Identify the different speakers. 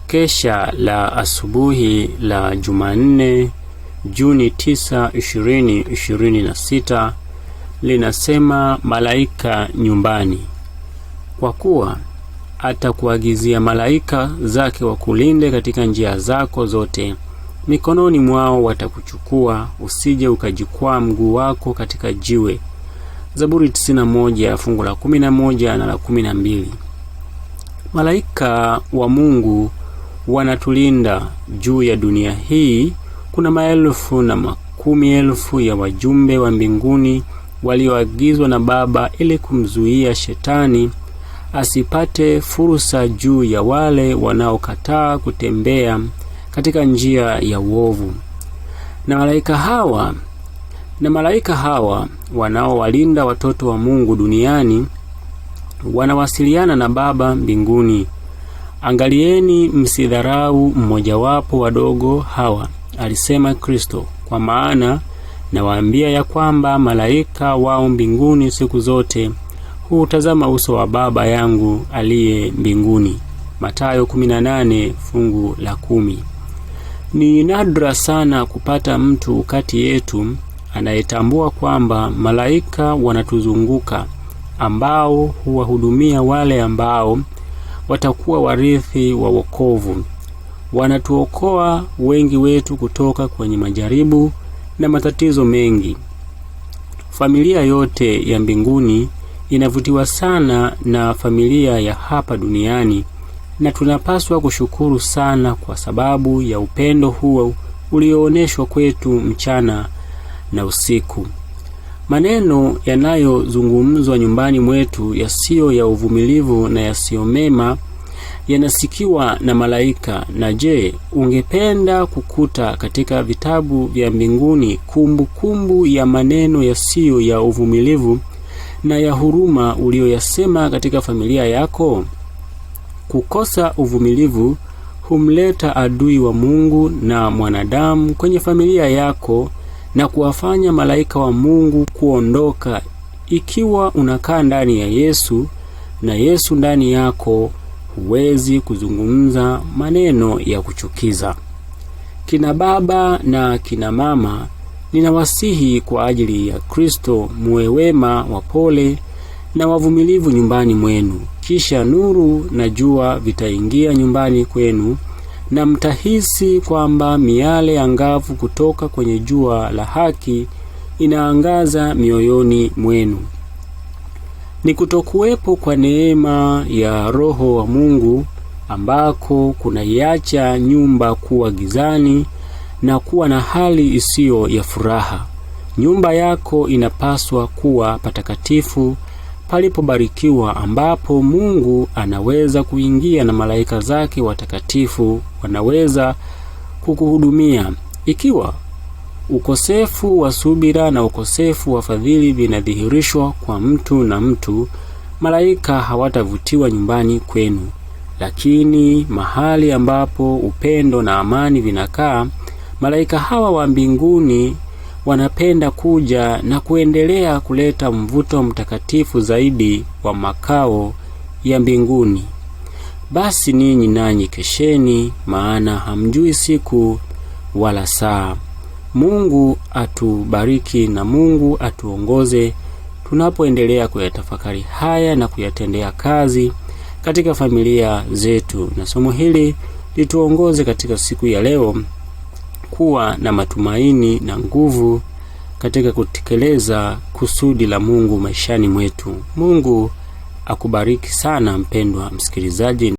Speaker 1: Kesha la asubuhi la Jumanne, Juni 9, 2026 linasema malaika nyumbani. Kwa kuwa atakuagizia malaika zake wakulinde katika njia zako zote. Mikononi mwao watakuchukua, usije ukajikwaa mguu wako katika jiwe. Zaburi 91 fungu la 11 na la 12. Malaika wa Mungu wanatulinda juu ya dunia hii. Kuna maelfu na makumi elfu ya wajumbe wa mbinguni walioagizwa na Baba ili kumzuia shetani asipate fursa juu ya wale wanaokataa kutembea katika njia ya uovu. Na malaika hawa wanaowalinda watoto wa Mungu duniani wanawasiliana na Baba mbinguni. Angalieni, msidharau mmojawapo wadogo hawa, alisema Kristo, kwa maana nawaambia ya kwamba malaika wao mbinguni siku zote hutazama uso wa Baba yangu aliye mbinguni. Mathayo 18 fungu la 10. Ni nadra sana kupata mtu kati yetu anayetambua kwamba malaika wanatuzunguka, ambao huwahudumia wale ambao watakuwa warithi wa wokovu. Wanatuokoa wengi wetu kutoka kwenye majaribu na matatizo mengi. Familia yote ya mbinguni inavutiwa sana na familia ya hapa duniani, na tunapaswa kushukuru sana kwa sababu ya upendo huo uliooneshwa kwetu mchana na usiku. Maneno yanayozungumzwa nyumbani mwetu yasiyo ya uvumilivu na yasiyo mema yanasikiwa na malaika. Na je, ungependa kukuta katika vitabu vya mbinguni kumbukumbu ya maneno yasiyo ya uvumilivu na ya huruma ulioyasema katika familia yako? Kukosa uvumilivu humleta adui wa Mungu na mwanadamu kwenye familia yako na kuwafanya malaika wa Mungu kuondoka. Ikiwa unakaa ndani ya Yesu na Yesu ndani yako, huwezi kuzungumza maneno ya kuchukiza. Kina baba na kina mama, ninawasihi kwa ajili ya Kristo, muwe wema, wapole na wavumilivu nyumbani mwenu. Kisha nuru na jua vitaingia nyumbani kwenu, na mtahisi kwamba miale angavu kutoka kwenye jua la haki inaangaza mioyoni mwenu. Ni kutokuwepo kwa neema ya Roho wa Mungu ambako kunaiacha nyumba kuwa gizani na kuwa na hali isiyo ya furaha. Nyumba yako inapaswa kuwa patakatifu, palipobarikiwa, ambapo Mungu anaweza kuingia na malaika zake watakatifu wanaweza kukuhudumia. Ikiwa ukosefu wa subira na ukosefu wa fadhili vinadhihirishwa kwa mtu na mtu, malaika hawatavutiwa nyumbani kwenu. Lakini mahali ambapo upendo na amani vinakaa, malaika hawa wa mbinguni wanapenda kuja na kuendelea kuleta mvuto mtakatifu zaidi wa makao ya mbinguni. Basi ninyi nanyi kesheni, maana hamjui siku wala saa. Mungu atubariki na Mungu atuongoze tunapoendelea kuyatafakari haya na kuyatendea kazi katika familia zetu. Na somo hili lituongoze katika siku ya leo kuwa na matumaini na nguvu katika kutekeleza kusudi la Mungu maishani mwetu. Mungu akubariki sana mpendwa msikilizaji.